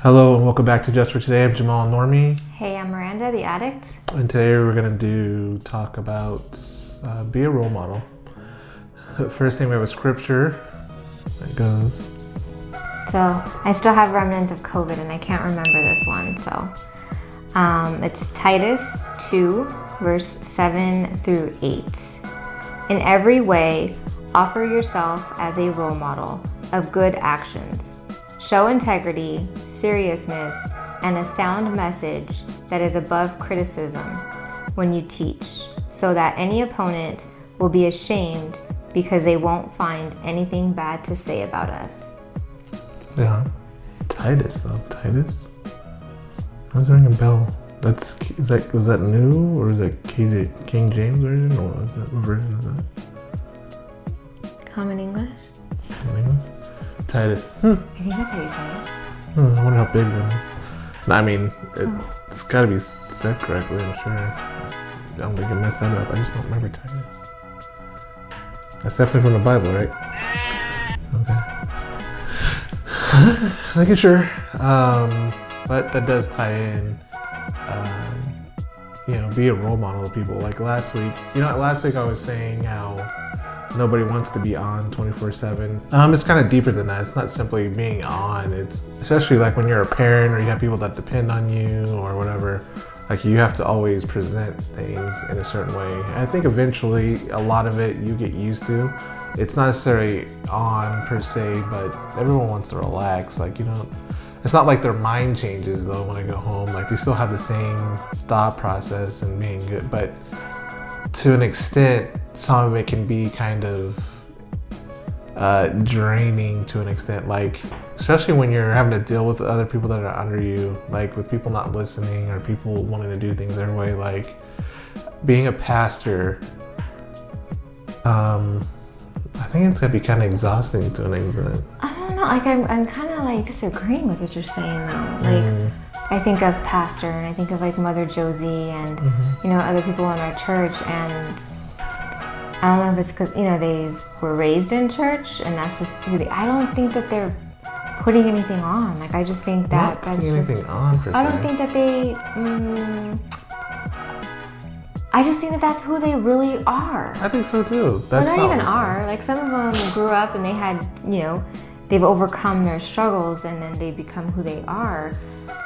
Hello and welcome back to Just for Today. I'm Jamal Normie. Hey, I'm Miranda, the addict. And today we're going to talk about be a role model. First thing, we have a scripture that goes. So I still have remnants of COVID and I can't remember this one. So it's Titus 2, verse 7 through 8. In every way, offer yourself as a role model of good actions. Show integrity, seriousness, and a sound message that is above criticism when you teach, so that any opponent will be ashamed because they won't find anything bad to say about us. Yeah. Titus, though. Titus? I was ringing a bell. Was that new, or is that King James version, or is that, what version is that? Common English? Common English? Titus. I think that's how you say it. I wonder how big that is. I mean, it's got to be said correctly, I'm sure. I don't think I messed that up. I just don't remember Titus. That's definitely from the Bible, right? Okay. Just making sure. But that does tie in, be a role model to people. Like last week I was saying how nobody wants to be on 24/7. It's kind of deeper than that. It's not simply being on. It's especially like when you're a parent or you have people that depend on you or whatever. Like you have to always present things in a certain way. And I think eventually a lot of it you get used to. It's not necessarily on per se, but everyone wants to relax. Like it's not like their mind changes though when I go home. Like they still have the same thought process and being good, but to an extent, some of it can be kind of draining to an extent, like especially when you're having to deal with other people that are under you, like with people not listening or people wanting to do things their way. Like being a pastor, I think it's gonna be kind of exhausting to an extent. I don't know, like I'm kind of like disagreeing with what you're saying though. Like I think of pastor and I think of like Mother Josie and other people in our church, and I don't know if it's because they were raised in church and that's just who they. I don't think that they're putting anything on. Like I just think that that's just anything on per se. I don't think that they. I just think that that's who they really are. I think so too. That's not even are. Like some of them grew up and they had they've overcome their struggles and then they become who they are.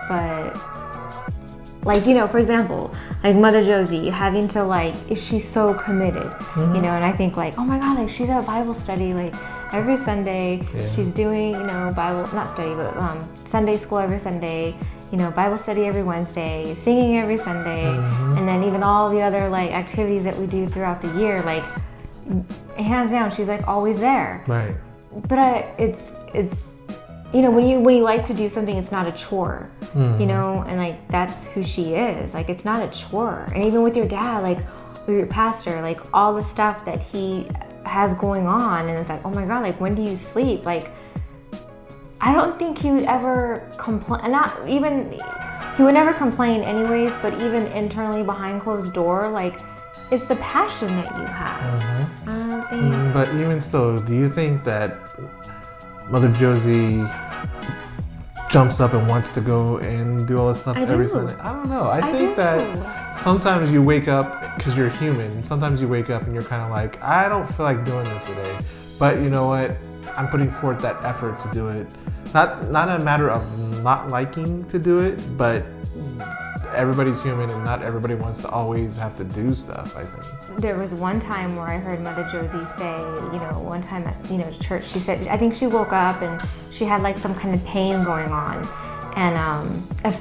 But like, for example, like Mother Josie having to is she so committed, and I think like, oh my God, like she's at Bible study, like every Sunday, she's doing, Bible, not study, but Sunday school every Sunday, Bible study every Wednesday, singing every Sunday, and then even all the other activities that we do throughout the year, like hands down, she's always there. Right. But it's when you like to do something, it's not a chore, and that's who she is. Like it's not a chore. And even with your dad, or your pastor, all the stuff that he has going on, and it's like, oh my God, when do you sleep? I don't think he would ever complain. He would never complain anyways. But even internally behind closed door, it's the passion that you have. I don't think. But even still, do you think that Mother Josie jumps up and wants to go and do all this stuff every Sunday? I don't know. I think that sometimes you wake up, because you're human, sometimes you wake up and you're kind of like, I don't feel like doing this today. But you know what? I'm putting forth that effort to do it. Not a matter of not liking to do it, but everybody's human and not everybody wants to always have to do stuff, I think. There was one time where I heard Mother Josie say, one time at, church, she said, I think she woke up and she had some kind of pain going on. And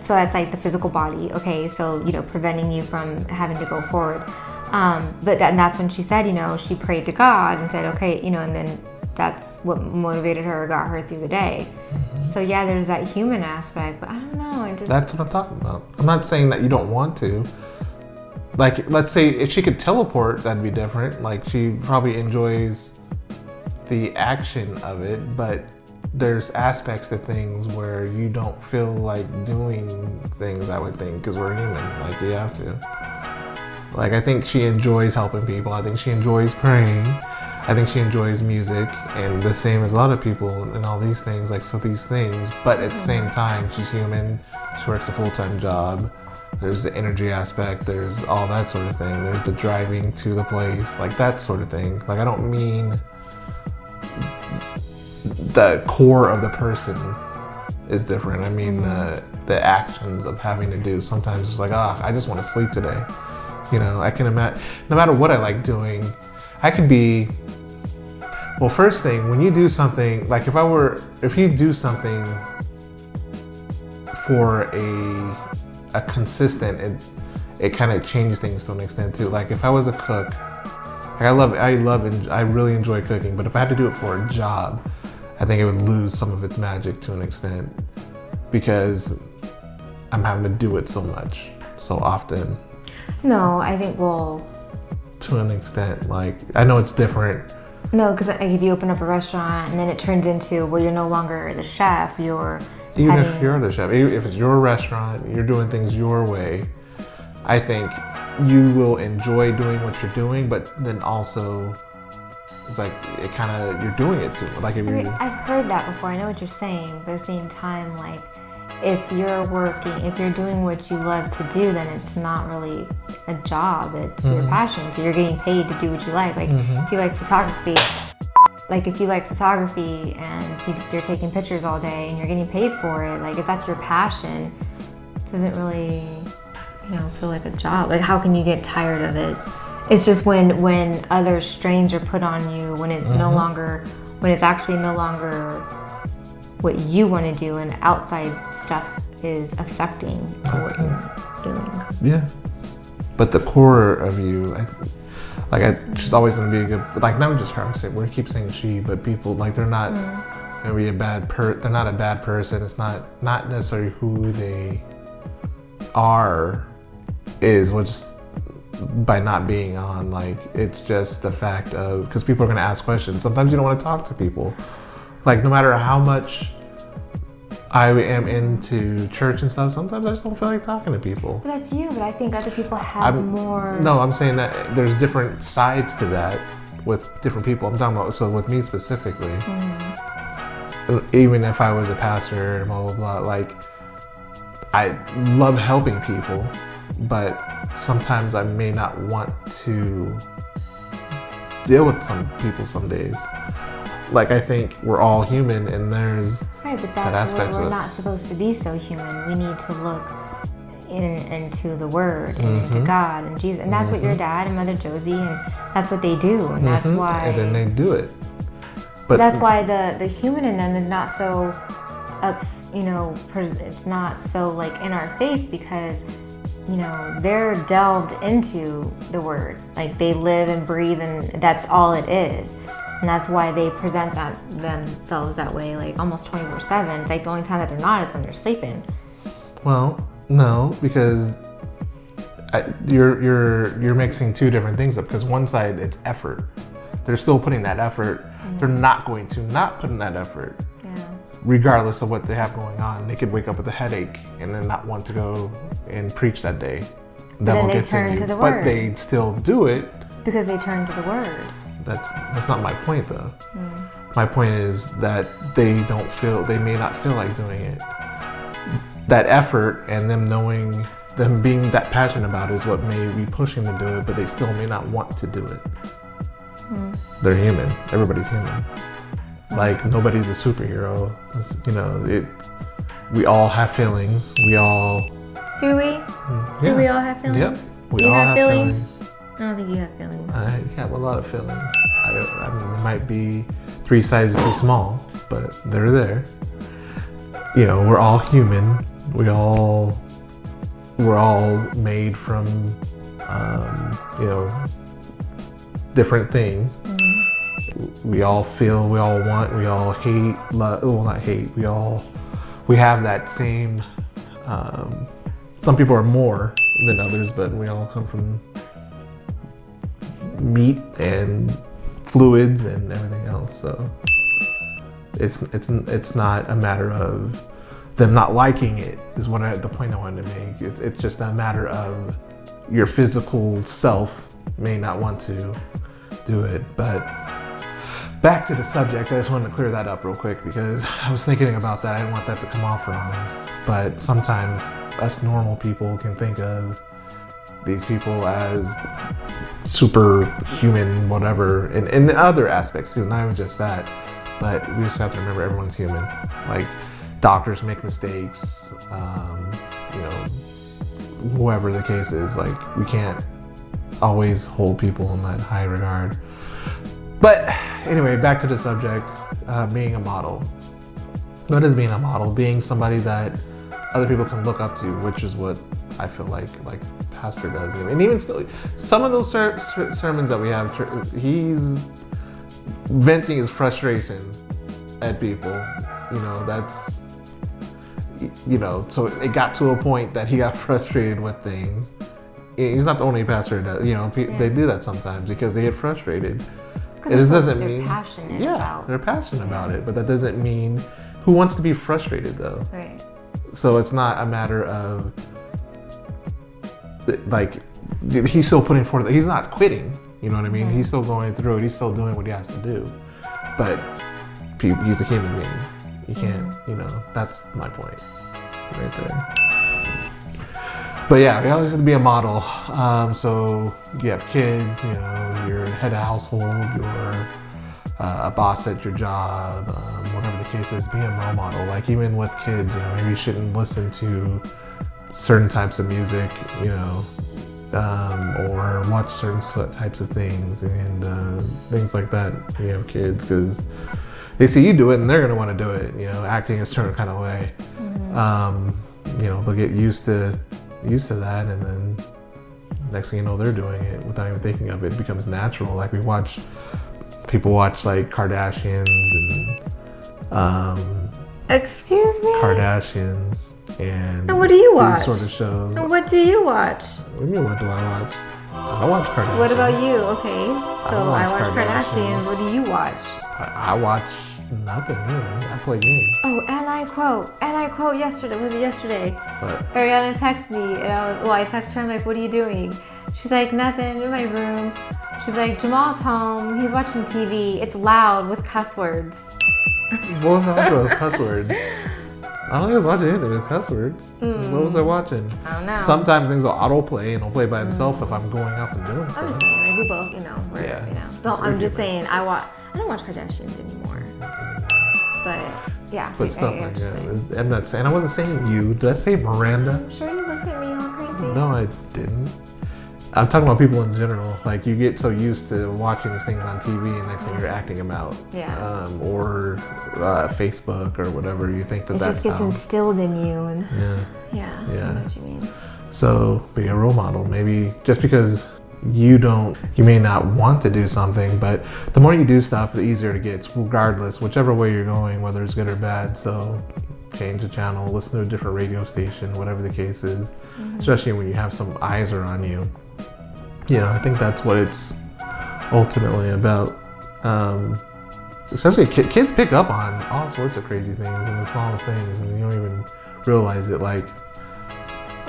so that's the physical body, okay? So, preventing you from having to go forward. But that's when she said, she prayed to God and said, okay, and then that's what motivated her or got her through the day. So yeah, there's that human aspect, but I don't know. That's what I'm talking about. I'm not saying that you don't want to. Let's say if she could teleport, that'd be different. She probably enjoys the action of it, but there's aspects to things where you don't feel like doing things, I would think, because we're human. We have to. I think she enjoys helping people. I think she enjoys praying. I think she enjoys music and the same as a lot of people and all these things, like, so these things, but at the same time, she's human. She works a full-time job. There's the energy aspect, there's all that sort of thing. There's the driving to the place, like that sort of thing. Like, I don't mean the core of the person is different. I mean the actions of having to do. Sometimes it's like, I just want to sleep today. You know, I can imagine, no matter what I like doing, I could be, well, first thing, when you do something, like if you do something for a consistent, it kind of changes things to an extent too. Like if I was a cook, like I really enjoy cooking, but if I had to do it for a job, I think it would lose some of its magic to an extent because I'm having to do it so much, so often. No, I think, well, to an extent, like, I know it's different. No, because if you open up a restaurant and then it turns into, well, you're no longer the chef, you're even if you're the chef, if it's your restaurant, you're doing things your way, I think you will enjoy doing what you're doing, but then also it's like it kind of, you're doing it too. Like if I've heard that before. I know what you're saying, but at the same time, like if you're doing what you love to do, then it's not really a job. It's your passion. So you're getting paid to do what you like. Like if you like photography. And you're taking pictures all day and you're getting paid for it, like if that's your passion, it doesn't really, feel like a job. Like how can you get tired of it? It's just when other strains are put on you, when it's when it's actually no longer what you want to do and outside stuff is affecting what you're doing. Yeah. But the core of you, she's always going to be a good, like not just her, we keep saying she, but people, like they're not going to be they're not a bad person. It's not necessarily who they are is what's by not being on, like it's just the fact of, because people are going to ask questions. Sometimes you don't want to talk to people. Like no matter how much I am into church and stuff, sometimes I just don't feel like talking to people. But that's you, but I think other people have more... No, I'm saying that there's different sides to that with different people. I'm talking about, so with me specifically, even if I was a pastor, blah, blah, blah, like I love helping people, but sometimes I may not want to deal with some people some days. Like I think we're all human and there's right, but that's where we're not supposed to be so human. We need to look into the Word and into God and Jesus, and that's what your dad and Mother Josie, and that's what they do, and that's why. And then they do it. But that's why the human in them is not so, it's not so like in our face because, they're delved into the Word. Like they live and breathe, and that's all it is. And that's why they present themselves that way, like almost 24/7. It's like the only time that they're not is when they're sleeping. Well, no, because you're mixing two different things up. Because one side, it's effort. They're still putting that effort. They're not going to not put in that effort. Yeah. Regardless of what they have going on. They could wake up with a headache and then not want to go and preach that day. Then they turn to the Word. But they still do it. Because they turn to the Word. That's not my point though. My point is that they may not feel like doing it. That effort and them being that passionate about it is what may be pushing them to do it, but they still may not want to do it. They're human. Everybody's human. Like nobody's a superhero. We all have feelings. We all... Do we? Yeah. Do we all have feelings? Yep. We all have feelings. I don't think you have feelings. I have a lot of feelings. I mean, it might be 3 sizes too small, but they're there. We're all human. We're all made from, different things. We all feel, we all want, we all hate, well, not hate, we have that same, some people are more than others, but we all come from meat and fluids and everything else, so it's not a matter of them not liking it is the point I wanted to make. It's just a matter of your physical self may not want to do it, but back to the subject, I just wanted to clear that up real quick because I was thinking about that. I didn't want that to come off wrong. But sometimes us normal people can think of these people as superhuman, whatever, in other aspects too, not even just that. But we just have to remember everyone's human. Like, doctors make mistakes, you know, whoever the case is, like, we can't always hold people in that high regard. But anyway, back to the subject, being a model. What is being a model? Being somebody that other people can look up to, which is what I feel like Pastor does. And even still, some of those sermons that we have, he's venting his frustration at people. You know, that's, you know, so it got to a point that he got frustrated with things. He's not the only pastor that, you know, they do that sometimes because they get frustrated. It doesn't mean they're passionate about. They're passionate about it, but that doesn't mean who wants to be frustrated though. Right. So it's not a matter of like he's still putting forth. He's not quitting. You know what I mean? He's still going through it. He's still doing what he has to do. But he's a human being. You can't. You know, that's my point right there. But yeah, we always have to be a model. So you have kids, you know, you're head of household, you're a boss at your job, whatever the case is, be a role model. Like even with kids, you know, maybe you shouldn't listen to certain types of music, you know, or watch certain types of things and things like that. You have kids because they see you do it and they're gonna want to do it. You know, acting a certain kind of way. You know, they'll get used to that, and then next thing you know, they're doing it without even thinking of it. It becomes natural. Like people watch like Kardashians and Excuse me? Kardashians and what do you watch? These sort of shows. And what do you watch? What do you mean, what do I watch? I watch Kardashians. What about you? Okay, so I watch Kardashians. What do you watch? I watch nothing really. I play games. Oh, and I quote yesterday. Was it yesterday? But Ariana texted me, and I texted her. I'm like, "What are you doing?" She's like, "Nothing. In my room." She's like, "Jamal's home. He's watching TV. It's loud with cuss words." what was I with cuss words? I don't think I was watching anything with cuss words. What was I watching? I don't know. Sometimes things will autoplay and it'll play by himself if I'm going off and doing stuff. I'm just saying, like we both, you know, you know. Don't, I'm just saying, I don't watch Kardashians anymore. But yeah. But stuff like that. I'm not saying. I wasn't saying you. Did I say Miranda? I'm sure you looked at me all crazy. No, I didn't. I'm talking about people in general. Like you get so used to watching these things on TV, and next thing you're acting them out. Yeah. Or Facebook or whatever. You think it that's just gets instilled in you, and yeah. I know what you mean. So be a role model. Maybe just because you may not want to do something, but the more you do stuff, the easier it gets, regardless, whichever way you're going, whether it's good or bad. So change the channel, listen to a different radio station, whatever the case is, especially when you have some eyes are on you. You know, I think that's what it's ultimately about. Especially kids pick up on all sorts of crazy things and the smallest things, and you don't even realize it. Like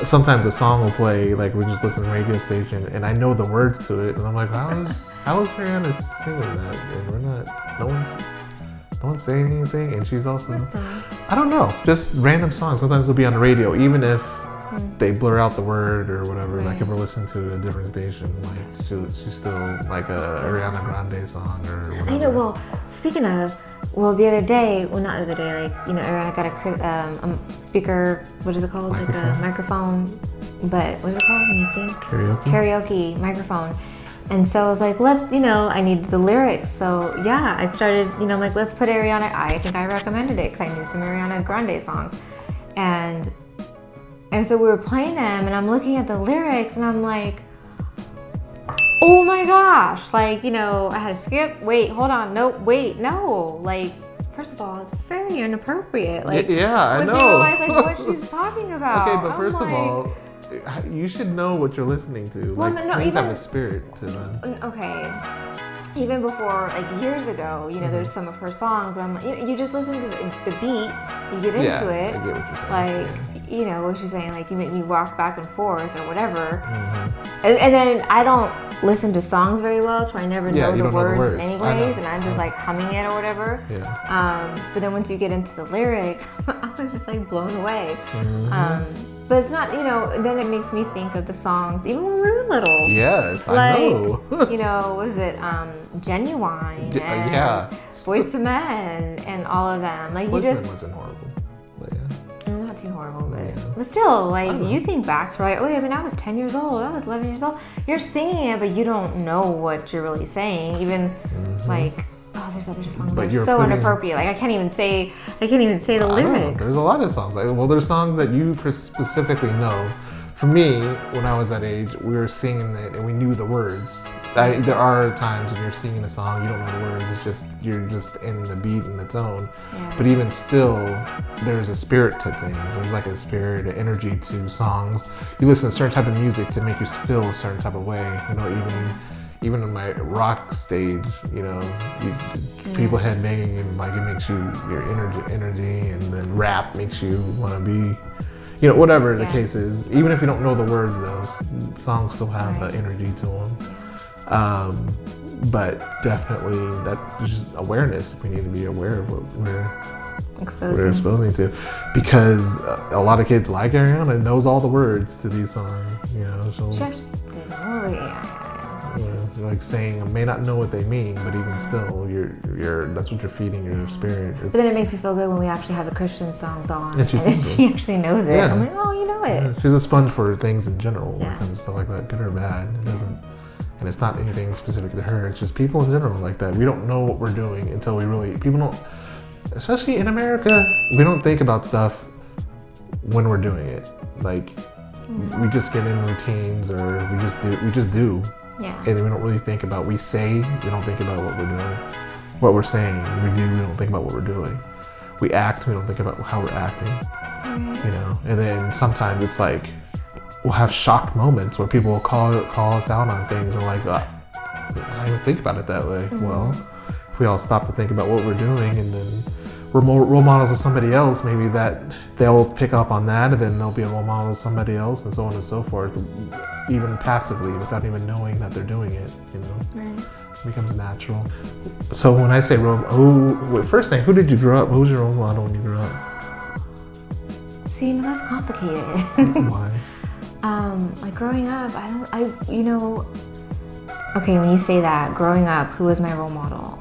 sometimes a song will play, like we just listen to a radio station, and I know the words to it, and I'm like, how is Rihanna singing that? And we're not. No one's saying anything, and she's also. I don't know, just random songs. Sometimes they'll be on the radio, even if they blur out the word or whatever. Like if we're listening to a different station, like she's still like a Ariana Grande song or whatever. I know. Well, speaking of, the other day, not the other day, like, you know, Ariana got a speaker. What is it called? Microphone? Like a microphone. But what is it called when you sing? Karaoke Microphone. And so I was like, I need the lyrics. So yeah, I started, I'm like, let's put Ariana. I think I recommended it because I knew some Ariana Grande songs, and so we were playing them, and I'm looking at the lyrics, and I'm like, oh my gosh, like, I had to skip. Wait, hold on, no, wait, no, like, first of all, it's very inappropriate. Like, I know. Once you realize like what she's talking about. Okay, but first of all, you should know what you're listening to. Well, like, things have a spirit to them. Okay. Even before, like years ago, there's some of her songs where I'm like, you just listen to the beat, you get into it. I get what you're saying. Like, you know, what she's saying, like, you make me walk back and forth or whatever. And then I don't listen to songs very well, so I never know the words anyways, and I'm just like humming it or whatever. But then once you get into the lyrics, I was just like blown away. But it's not, you know, then it makes me think of the songs, even when we were little. Yes, like, I know. You know, what is it? Genuine and Boys to Men and all of them. Like, Boys you just... to Men wasn't horrible, but not too horrible, but still, like, you think back to, like, oh yeah, I mean, I was 10 years old, I was 11 years old. You're singing it, but you don't know what you're really saying. Even, like... Oh, there's other songs that are so inappropriate. Like, I can't even say the lyrics. There's a lot of songs. Like, well, there's songs that you specifically know. For me, when I was that age, we were singing it and we knew the words. There are times when you're singing a song, you don't know the words. It's just you're just in the beat and the tone. But even still, there's a spirit to things. There's like a spirit, an energy to songs. You listen to a certain type of music to make you feel a certain type of way. You know, even in my rock stage, you know, people headbanging and like it makes you your energy, and then rap makes you want to be, you know, whatever the case is. Even if you don't know the words, those songs still have the energy to them. But definitely that's just awareness. We need to be aware of what we're exposing to, because a lot of kids like Ariana knows all the words to these songs. You know, like saying, I may not know what they mean, but even still, you're that's what you're feeding your spirit. But then it makes me feel good when we actually have the Christian songs on, and she actually knows it. I'm like, oh, you know it. She's a sponge for things in general, when it comes to stuff like that, good or bad. It doesn't, and it's not anything specific to her. It's just people in general like that. We don't know what we're doing until people don't, especially in America, we don't think about stuff when we're doing it. Like, we just get in routines, or we just do. And we don't really think about, we don't think about what we're doing, what we're saying. We don't think about what we're doing. We act, we don't think about how we're acting, you know? And then sometimes it's like, we'll have shocked moments where people will call us out on things, and we're like, I didn't even think about it that way. Well, if we all stop to think about what we're doing, and then we're role models of somebody else, maybe that they'll pick up on that, and then they'll be a role model of somebody else, and so on and so forth, even passively, without even knowing that they're doing it, you know? It becomes natural. So when I say first thing, who did you grow up? Who was your role model when you grew up? See, no, that's complicated. Why? Like, growing up, you know, okay, when you say that, growing up, who was my role model?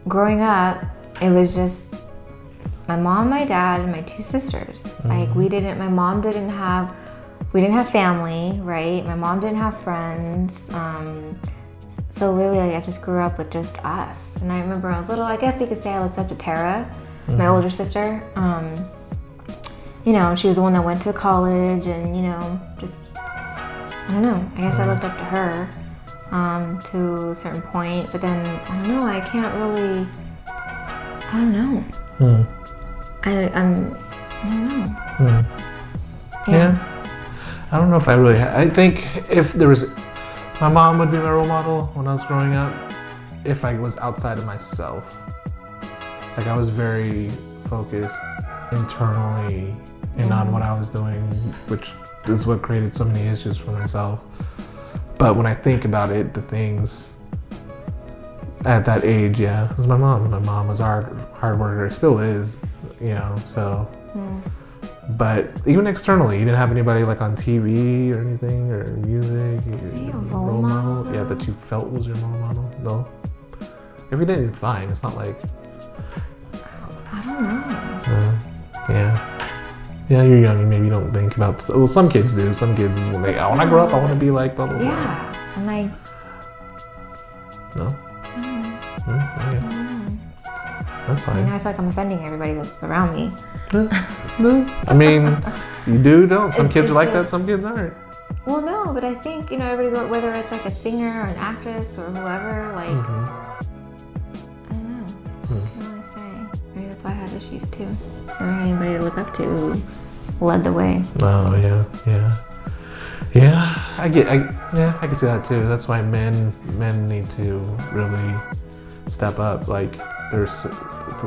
Growing up, it was just my mom, my dad, and my two sisters. Like, we didn't have family, right? My mom didn't have friends. So literally, like, I just grew up with just us. And I remember when I was little, I guess you could say I looked up to Tara, my older sister. You know, she was the one that went to college, and, you know, just, I don't know. I guess I looked up to her to a certain point, but then, I don't know, I don't know. I don't know. Yeah. I don't know if I think if there was, my mom would be my role model when I was growing up, if I was outside of myself. Like, I was very focused internally and on what I was doing, which is what created so many issues for myself. But when I think about it, the things at that age, it was my mom. My mom was hard worker, still is, you know, so. But even externally, you didn't have anybody like on TV or anything, or music, role model? Yeah, that you felt was your role model? No? If you didn't, it's fine. It's not like... I don't know. Yeah, you're young, and maybe you don't think about... Well, some kids do. Some kids, when I grow up, I want to be like blah, blah, blah. Yeah, and like... No? Okay. That's fine. I mean, I feel like I'm offending everybody that's around me. No. I mean, you don't. Some kids are like that, some kids aren't. Well, no, but I think, you know, everybody, whether it's like a singer or an actress or whoever, like, I don't know. What can I say? Maybe that's why I had issues too. Or anybody to look up to who led the way. Oh, yeah. I can see that too. That's why men need to really step up. Like, there's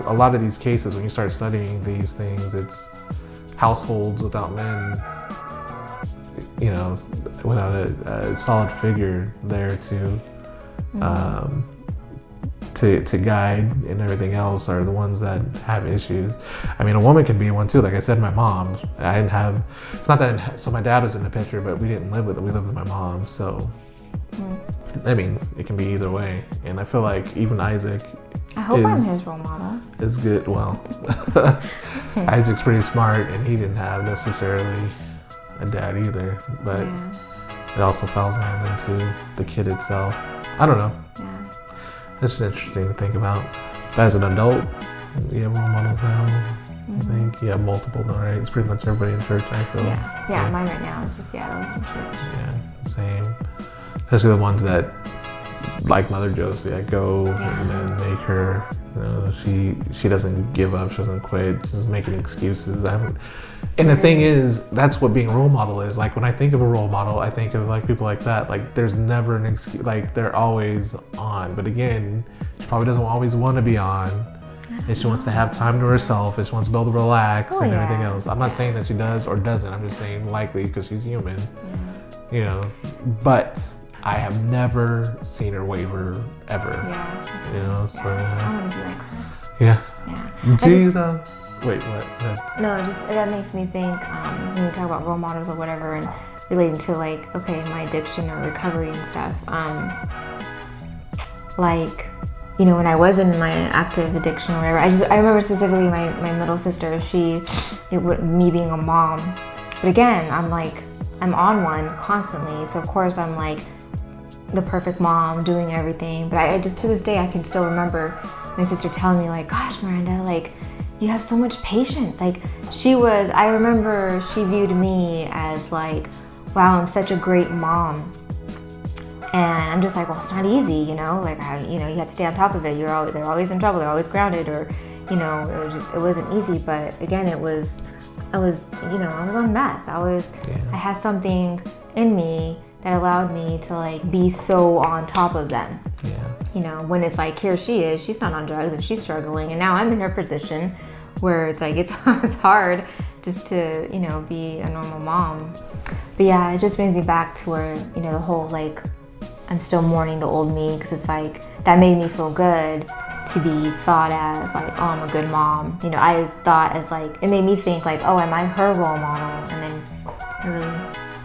a lot of these cases when you start studying these things, it's households without men, you know, without a solid figure there to guide and everything else are the ones that have issues. I mean, a woman can be one too. Like I said, my mom, I didn't have, it's not that, so my dad was in the picture, but we didn't live with it. We lived with my mom. So, I mean, it can be either way. And I feel like even Isaac I hope I'm his role model. Is good. Well, Isaac's pretty smart and he didn't have necessarily a dad either, but it also falls down into the kid itself. I don't know. Yeah. This is interesting to think about. But as an adult, you have role models now. I think you have multiple though, right? It's pretty much everybody in church, I feel. Yeah, mine right now is just those in church. Yeah, same. Especially the ones that, like Mother Josie, I go and then make her, you know, she doesn't give up, she doesn't quit, she's making excuses. And the thing is, that's what being a role model is. Like when I think of a role model, I think of like people like that. Like there's never an excuse, like they're always on. But again, she probably doesn't always want to be on. And she wants to have time to herself, and she wants to be able to relax and everything else. I'm not saying that she does or doesn't, I'm just saying likely because she's human, you know. But I have never seen her waver ever, you know, so I want to be like her. Yeah. Jesus. Wait, what? No, just that makes me think when you talk about role models or whatever and relating to like, okay, my addiction or recovery and stuff. Like, you know, when I was in my active addiction or whatever, I remember specifically my middle sister, me being a mom. But again, I'm on one constantly. So of course I'm like the perfect mom doing everything. But I just, to this day, I can still remember my sister telling me like, gosh, Miranda, like, you have so much patience. Like I remember she viewed me as like, wow, I'm such a great mom. And I'm just like, well, it's not easy, you know, like, you have to stay on top of it. They're always in trouble. They're always grounded, or, you know, it wasn't easy. But again, I was on meth. I had something in me that allowed me to like be so on top of them. Yeah. You know, when it's like, here she is, she's not on drugs and she's struggling. And now I'm in her position where it's like, it's hard just to, you know, be a normal mom. But yeah, it just brings me back to where, you know, the whole like, I'm still mourning the old me, because it's like, that made me feel good to be thought as like, oh, I'm a good mom. You know, I thought as like, it made me think like, oh, am I her role model? And then really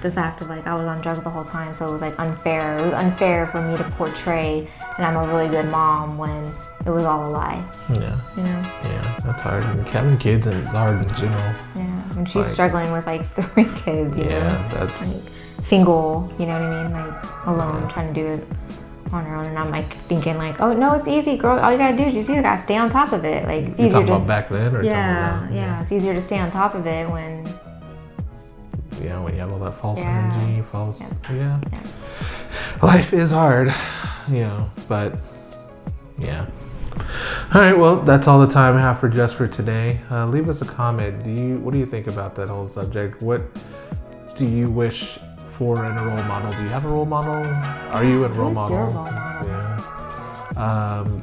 the fact of like, I was on drugs the whole time, so it was like unfair. It was unfair for me to portray and I'm a really good mom when it was all a lie. Yeah. You know? Yeah, that's hard. And having kids and it's hard in general. Yeah, and she's struggling with like 3 kids, you know? That's... Like, single, you know what I mean? Like alone, trying to do it on her own. And I'm like thinking like, oh no, it's easy, girl. All you gotta do is you gotta stay on top of it. Like it's easier talking about back then, or it's easier to stay on top of it when when you have all that false energy, life is hard, you know, but all right, well, that's all the time I have for today. Leave us a comment. What do you think about that whole subject? What do you wish for in a role model? Do you have a role model? Are you a role model? Your role model? Yeah.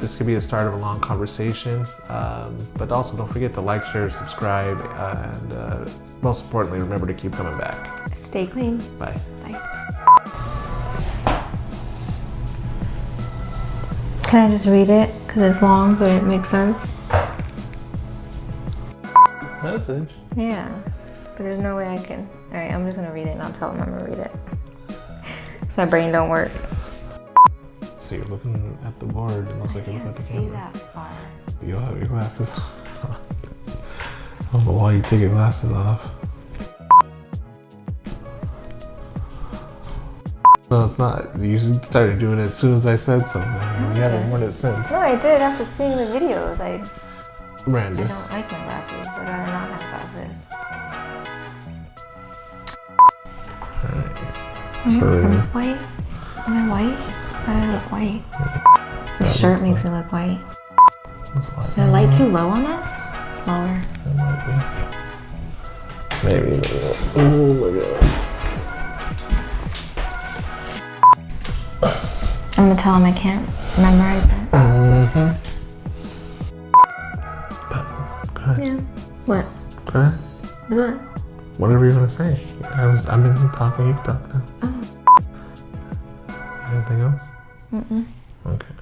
This could be the start of a long conversation, but also don't forget to like, share, subscribe, and most importantly, remember to keep coming back. Stay clean. Bye. Can I just read it? Because it's long, but it makes sense. Message? Yeah, but there's no way I can. All right, I'm just going to read it and I'll tell them I'm going to read it. So my brain don't work. So you're looking at the board and it looks like you're looking at the camera. I can't see that far. You have your glasses on. I don't know why you take your glasses off. No, it's not. You started doing it as soon as I said something. You haven't worn it since. No, I did after seeing the videos. Miranda. I don't like my glasses. I'd rather not have glasses. Are your arms white? Am I white? Why do I look white? This shirt makes me look white. Is the light too low on us? It's lower. It might be. Maybe. Oh my god. I'm gonna tell him I can't memorize it. Go ahead. Yeah. What? Go ahead. But What? Whatever you want to say. I've been talking. You can talk now. Oh. Anything else? Mm-mm. Okay.